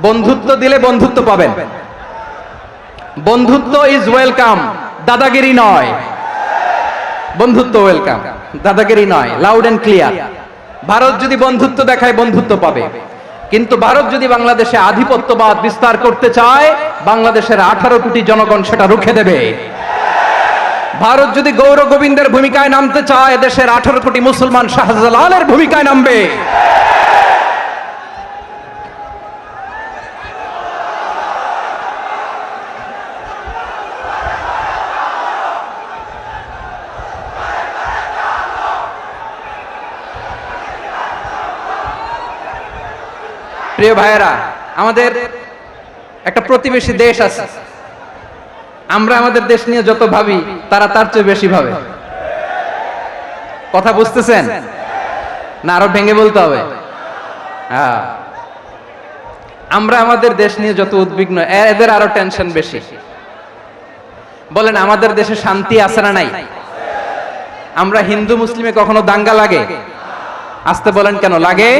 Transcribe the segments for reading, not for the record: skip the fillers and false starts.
বন্ধুত্ব দিলে বন্ধুত্ব পাবেন। বন্ধুত্ব ইজ ওয়েলকাম, দাদাগিরি নয়। বন্ধুত্ব ওয়েলকাম, দাদাগিরি নয়, লাউড এন্ড ক্লিয়ার। ভারত যদি বন্ধুত্ব দেখায় বন্ধুত্ব পাবে, কিন্তু ভারত যদি বাংলাদেশে আধিপত্যবাদ বিস্তার করতে চায়, বাংলাদেশের 18 কোটি জনগণ সেটা রুখে দেবে। ভারত যদি গৌর গোবিন্দের ভূমিকায় নামতে চায়, দেশের 18 কোটি মুসলমান শাহজালালের ভূমিকায় নামবে। প্রিয় ভাইয়েরা, আমাদের একটা প্রতিবেশী দেশ আছে, আমরা আমাদের দেশ নিয়ে যত ভাবি তারা তার চেয়ে বেশি ভাবে। কথা বুঝতেছেন না? আরো ভেঙে বলতে হবে। আমরা আমাদের দেশ নিয়ে যত উদ্বিগ্ন, এদের আরো টেনশন বেশি। বলেন, আমাদের দেশে শান্তি আছে না নাই? আমরা হিন্দু মুসলিমে কখনো দাঙ্গা লাগে? আসতে বলেন, কেন লাগে?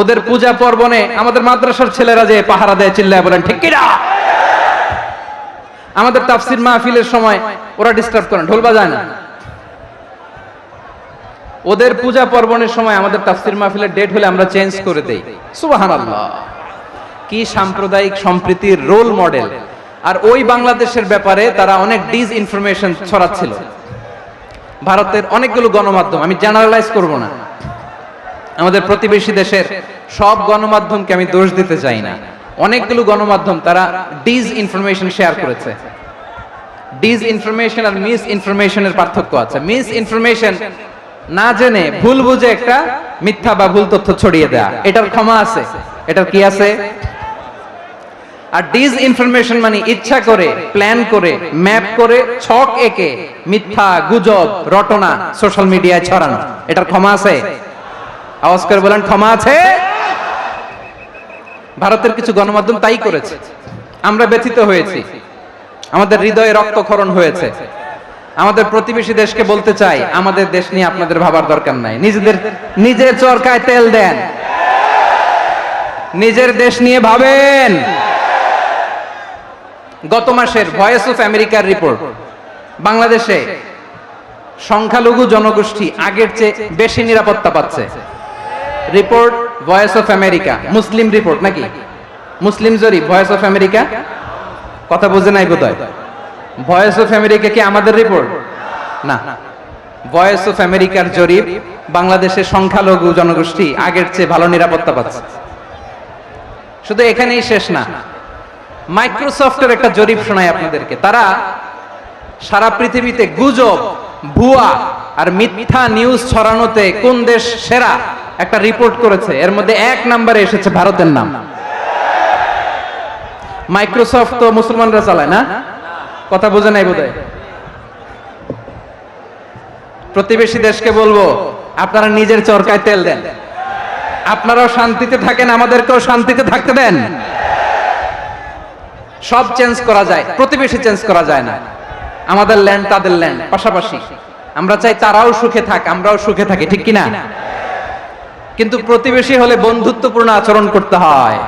ওদের পূজা পর্বণে আমাদের মাদ্রাসার ছেলেরা যে পাহারা দেয়, চিল্লায় বলেন ঠিক কিনা? আমাদের তাফসির মাহফিলের সময় ওরা ডিস্টার্ব করেন, ঢোল বাজায় না। ওদের পূজা পর্বণের সময় আমাদের তাফসির মাহফিলের ডেট হলে আমরা চেঞ্জ করে দেই। সুবহানাল্লাহ, কি সাম্প্রদায়িক সম্প্রীতির রোল মডেল। আর ওই বাংলাদেশের ব্যাপারে তারা অনেক ডিস ইনফরমেশন ছড়াচ্ছিল। ভারতের অনেকগুলো গণমাধ্যম, আমি জেনারেলাইজ করব না, আমাদের প্রতিবেশী দেশের সব গণমাধ্যমকে আমি দোষ দিতে চাই না, অনেকগুলো গণমাধ্যম তারা ডিস ইনফরমেশন শেয়ার করেছে। ডিস ইনফরমেশন আর মিস ইনফরমেশনের পার্থক্য আছে। মিস ইনফরমেশন না জেনে ভুল বুঝে একটা মিথ্যা বা ভুল তথ্য ছড়িয়ে দেয়া, এটার ক্ষমা আছে, এটার কি আছে? আর ডিস ইনফরমেশন মানে ইচ্ছা করে, প্ল্যান করে, ম্যাপ করে, ছক এঁকে মিথ্যা, গুজব, রটনা সোশ্যাল মিডিয়ায় ছড়ানো, এটার ক্ষমা আছে? আওয়াজ করে বলেন, ক্ষমা আছে? ভারতের কিছু গণমাধ্যম তাই করেছে। আমরা ব্যথিত হয়েছি, আমাদের হৃদয়ে রক্তক্ষরণ হয়েছে। আমাদের প্রতিবেশী দেশকে বলতে চাই, আমাদের দেশ নিয়ে আপনাদের ভাবার দরকার নাই। নিজের চরকায় তেল দেন, নিজের দেশ নিয়ে ভাবেন। গত মাসের ভয়েস অফ আমেরিকার রিপোর্ট, বাংলাদেশে সংখ্যালঘু জনগোষ্ঠী আগের চেয়ে বেশি নিরাপত্তা পাচ্ছে। Report voice of America, Muslim report নাকি? মুসলিম জরিপ, ভয়েস অফ আমেরিকা। কথা বুঝে নাই বোধহয়। ভয়েস অফ আমেরিকা কি আমাদের রিপোর্ট? না, ভয়েস অফ আমেরিকার জরিপ, বাংলাদেশের সংখ্যালঘু জনগোষ্ঠী আগের চেয়ে ভালো নিরাপত্তা পাচ্ছে। শুধু এখানেই শেষ না, মাইক্রোসফটের একটা জরিপ শোনায় আপনাদেরকে। তারা সারা পৃথিবীতে গুজব, ভুয়া আর মিথ্যা নিউজ ছড়ানোতে কোন দেশ সেরা একটা রিপোর্ট করেছে। এর মধ্যে 1 নম্বরে এসেছে ভারতের নাম। মাইক্রোসফট তো মুসলমানরা চালায় না? কথা বুঝে নাই বোধহয়। প্রতিবেশী দেশকে বলবো, আপনারা নিজের চরকায় তেল দেন, আপনারাও শান্তিতে থাকেন, আমাদেরকেও শান্তিতে থাকতে দেন। সব চেঞ্জ করা যায়, প্রতিবেশী চেঞ্জ করা যায় না। আমাদের ল্যান্ড তাদের ল্যান্ড, পাশাপাশি। আমরা চাই তারাও সুখে থাক, আমরাও সুখে থাকি, ঠিক কিনা? কিন্তু প্রতিবেশী হলে বন্ধুত্বপূর্ণ আচরণ করতে হয়।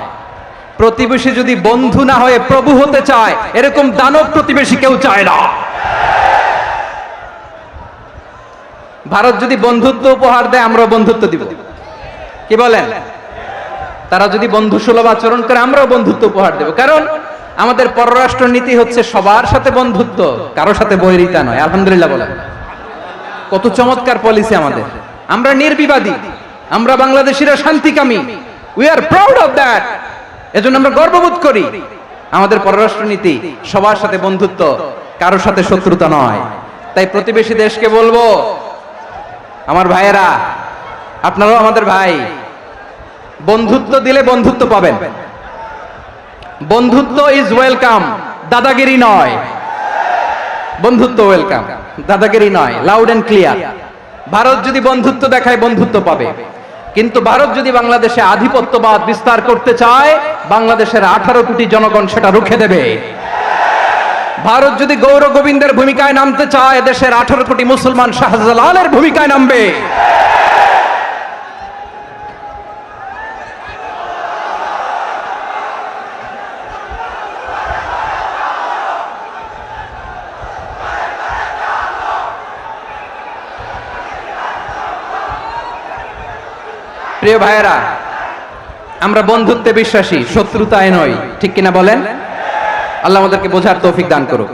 প্রতিবেশী যদি বন্ধু না হয়ে প্রভু হতে চায়, এরকম দানব প্রতিবেশী কেউ চায় না। ভারত যদি বন্ধুত্ব উপহার দেয়, আমরা বন্ধুত্ব দিব। কি বলেন? তারা যদি বন্ধু সুলভ আচরণ করে, আমরাও বন্ধুত্ব উপহার দেব। কারণ আমাদের পররাষ্ট্র নীতি হচ্ছে সবার সাথে বন্ধুত্ব, কারো সাথে বৈরিতা নয়। আলহামদুলিল্লাহ বলেন, কত চমৎকার পলিসি আমাদের। আমরা নির্বিবাদী, আমরা বাংলাদেশিরা শান্তিকামী। We are proud of that. এজন্য আমরা গর্ববোধ করি। আমাদের পররাষ্ট্র নীতি সবার সাথে বন্ধুত্ব, কারোর সাথে শত্রুতা নয়। তাই প্রতিবেশী দেশকে বলবো, আমার ভাইয়েরা, আপনারাও আমাদের ভাই, বন্ধুত্ব দিলে বন্ধুত্ব পাবেন। বন্ধুত্ব ইজ ওয়েলকাম, দাদাগিরি নয়। বন্ধুত্ব ওয়েলকাম, দাদাগিরি নয়, লাউড এন্ড ক্লিয়ার। ভারত যদি বন্ধুত্ব দেখায় বন্ধুত্ব পাবে, কিন্তু ভারত যদি বাংলাদেশে আধিপত্যবাদ বিস্তার করতে চায়, বাংলাদেশের 18 কোটি জনগণ সেটা রুখে দেবে। ভারত যদি গৌর গোবিন্দের ভূমিকায় নামতে চায়, দেশের 18 কোটি মুসলমান শাহজালালের ভূমিকায় নামবে। প্রিয় ভাইয়েরা, আমরা বন্ধুত্বে বিশ্বাসী, শত্রুতায় নয়, ঠিক কিনা বলেন? আল্লাহ আমাদেরকে বোঝার তৌফিক দান করুক।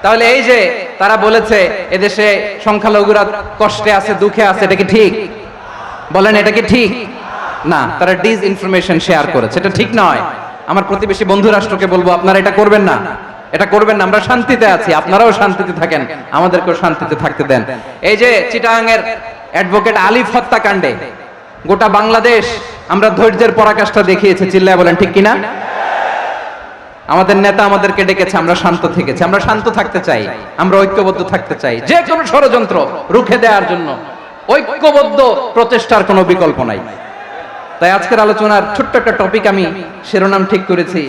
তাহলে এই যে তারা বলেছে এদেশে সংখ্যালঘুরা কষ্টে আছে, দুঃখে আছে, এটা কি ঠিক? বলেন, এটা কি ঠিক? না, তারা ডিস ইনফরমেশন শেয়ার করেছে, এটা ঠিক নয়। আমার প্রতিবেশী বন্ধু রাষ্ট্রকে বলবো, আপনারা এটা করবেন না, এটা করবেন না। আমরা শান্তিতে আছি, আপনারাও শান্তিতে থাকেন, আমাদেরকেও শান্তিতে থাকতে দেন। এই যে চিটাগাংয়ের অ্যাডভোকেট আলিফ হত্যাকাণ্ডে গোটা বাংলাদেশ আমরা ধৈর্যের পরাকাষ্ঠা দেখিয়েছে, চিল্লায় বলেন ঠিক কিনা? আমাদের নেতা আমাদেরকে ডেকেছে, আমরা শান্ত থেকেছি। আমরা শান্ত থাকতে চাই, আমরা ঐক্যবদ্ধ থাকতে চাই, যে কোনো ষড়যন্ত্র রুখে দেওয়ার জন্য ঐক্যবদ্ধ প্রচেষ্টার কোনো বিকল্প নাই। তাই আজকের আলোচনার ছোট্ট একটা টপিক আমি শিরোনাম ঠিক করেছি,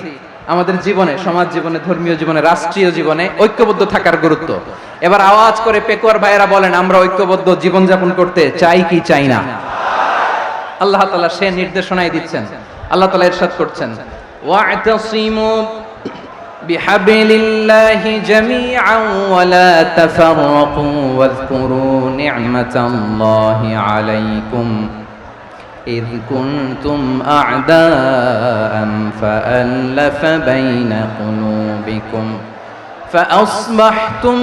আমাদের জীবনে, সমাজ জীবনে, ধর্মীয় জীবনে, রাষ্ট্রীয় জীবনে ঐক্যবদ্ধ থাকার গুরুত্ব। এবার আওয়াজ করে পেকুয়ার ভাইয়েরা বলেন, আমরা ঐক্যবদ্ধ জীবনযাপন করতে চাই কি চাই না? আল্লাহ তাআলা সে নির্দেশনাই দিচ্ছেন। আল্লাহ তাআলা ইরশাদ করছেন, ওয়া'তাসিমু বিহাবলিল্লাহি জামিআন ওয়া লা তাফাররাকু ওয়াযকুরু নি'মাতাল্লাহি আলাইকুম إذ كنتم أعداء فألف بين قلوبكم فأصبحتم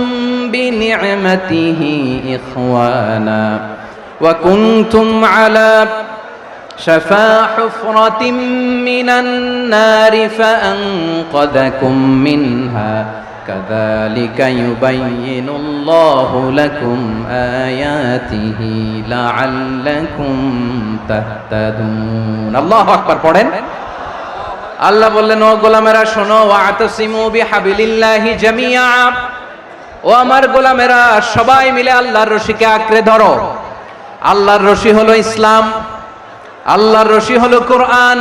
بنعمته إخوانا وكنتم على شفا حفرة من النار فأنقذكم منها كذلك يبين الله لكم آياته لعلكم تهتدون الله أكبر পড়েন। আল্লাহ বললেন, ও গোলামেরা শোনো, ওয়া'তাসিমু বিহাবলিল্লাহি জামিআ, ও আমার গোলামেরা সবাই মিলে আল্লাহর রশিকে আঁকড়ে ধরো। আল্লাহর রশি হলো ইসলাম, আল্লাহর রশি হলো কোরআন।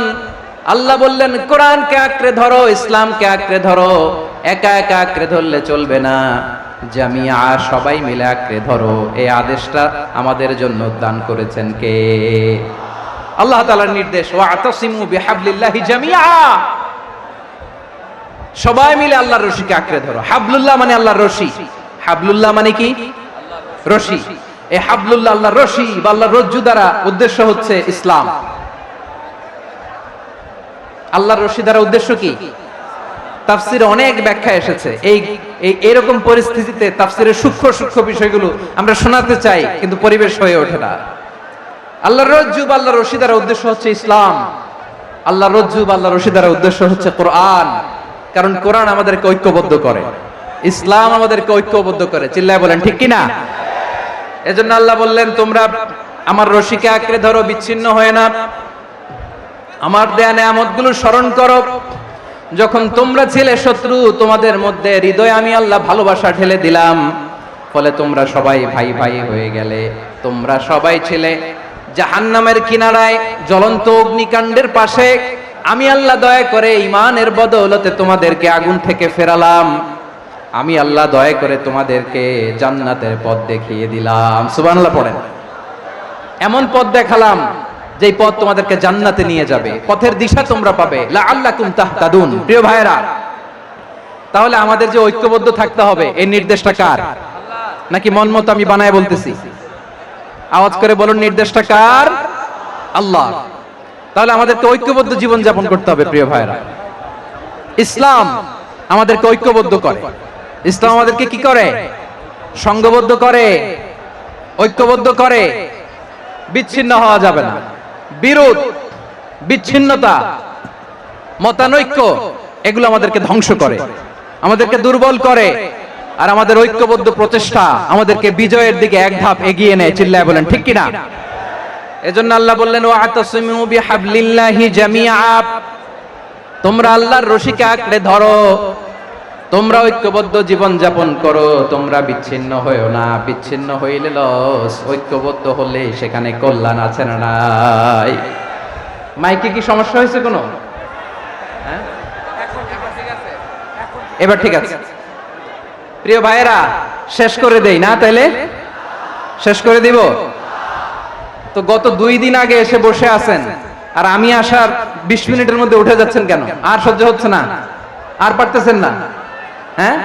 আল্লাহ বললেন, কোরআনকে আঁকড়ে ধরো, ইসলামকে আঁকড়ে ধরো। একা একা আঁকড়ে ধরলে চলবে না, জামিয়া, সবাই মিলে আঁকড়ে ধরো। এই আদেশটা আমাদের জন্য দান করেছেন কে? আল্লাহ তাআলার নির্দেশ, ওয়া'তাসিমু বিহাবলিল্লাহি জামিআ, সবাই মিলে আল্লাহর রশিকে আঁকড়ে ধরো। হাবলুল্লাহ মানে আল্লাহর রশি। হাবলুল্লাহ মানে কি? রশি। এই হাবলুল্লাহ, আল্লাহর রশি বা আল্লাহর রজ্জু দ্বারা উদ্দেশ্য হচ্ছে ইসলাম। আল্লাহর রশি দ্বারা উদ্দেশ্য কি? তাফসিরে অনেক ব্যাখ্যা এসেছে। এই এরকম পরিস্থিতিতে তাফসিরের সূক্ষ্ম সূক্ষ্ম বিষয়গুলো আমরা শোনাতে চাই, কিন্তু পরিবেশ হয়ে ওঠে না। আল্লাহর রজ্জু বা আল্লাহর রশি দ্বারা উদ্দেশ্য হচ্ছে ইসলাম। আল্লাহর রজ্জু বা আল্লাহর রশি দ্বারা উদ্দেশ্য হচ্ছে কোরআন, কারণ কোরআন আমাদেরকে ঐক্যবদ্ধ করে, ইসলাম আমাদেরকে ঐক্যবদ্ধ করে। চিল্লায় বলেন ঠিক কিনা? এজন্য আল্লাহ বললেন, তোমরা আমার রশিকে আঁকড়ে ধরো, বিচ্ছিন্ন হয়ে না। আমার দেয়া নেয়ামতগুলো স্মরণ করো। যখন তোমরা ছিলে শত্রু, তোমাদের মধ্যে হৃদয়ে আমি আল্লাহ ভালোবাসা ঢেলে দিলাম, ফলে তোমরা সবাই ভাই ভাই হয়ে গেলে। তোমরা সবাই ছিলে জাহান্নামের কিনারায়, জ্বলন্ত অগ্নিকাণ্ডের পাশে। আমি আল্লাহ দয়া করে ঈমানের বদৌলতে তোমাদেরকে আগুন থেকে ফেরালাম। আমি আল্লাহ দয়া করে তোমাদেরকে জান্নাতের পথ দেখিয়ে দিলাম। সুবহানাল্লাহ পড়েন। এমন পথ দেখালাম যে পথ তোমাদেরকে জান্নাতে নিয়ে যাবে, পথের দিশা তোমরা পাবে। লাআল্লাকুম তাহতাদুন। প্রিয় ভাইরা, তাহলে আমাদের যে ঐক্যবদ্ধ থাকতে হবে, এই নির্দেশটা কার? নাকি মন মতো আমি বানায় বলতেছি? আওয়াজ করে বলুন, নির্দেশটা কার? আল্লাহ। তাহলে আমাদেরকে ঐক্যবদ্ধ জীবন যাপন করতে হবে। প্রিয় ভাইরা, ইসলাম আমাদেরকে ঐক্যবদ্ধ করে। ইসলাম আমাদেরকে কি করে? সংঘবদ্ধ করে, ঐক্যবদ্ধ করে। বিচ্ছিন্ন হওয়া যাবে না। বিরোধ, বিচ্ছিন্নতা, মতানৈক্য, এগুলো আমাদেরকে ধ্বংস করে, আমাদেরকে দুর্বল করে। আর আমাদের ঐক্যবদ্ধ প্রচেষ্টা আমাদেরকে বিজয়ের দিকে এক ধাপ এগিয়ে নেয়। চিল্লায় বলেন ঠিক কিনা? এজন্য আল্লাহ বললেন, ওয়া'তাসিমু বিহাবলিল্লাহি জামিআ, তোমরা আল্লাহর রশিকে আঁকড়ে ধরো, তোমরা ঐক্যবদ্ধ জীবন যাপন করো, তোমরা বিচ্ছিন্ন হইও না। বিচ্ছিন্ন হইলে লস, ঐক্যবদ্ধ হলে সেখানে কল্যাণ আছে না নাই? মাইকে কি সমস্যা হয়েছে কোনো? হ্যাঁ, এবার ঠিক আছে। প্রিয় ভাইয়েরা, শেষ করে দেই না? তাইলে শেষ করে দিব তো? গত 2 দিন আগে এসে বসে আছেন, আর আমি আসার 20 মিনিটের মধ্যে উঠে যাচ্ছেন কেন? আর সহ্য হচ্ছে না? আর পারতেছেন না? হ্যাঁ,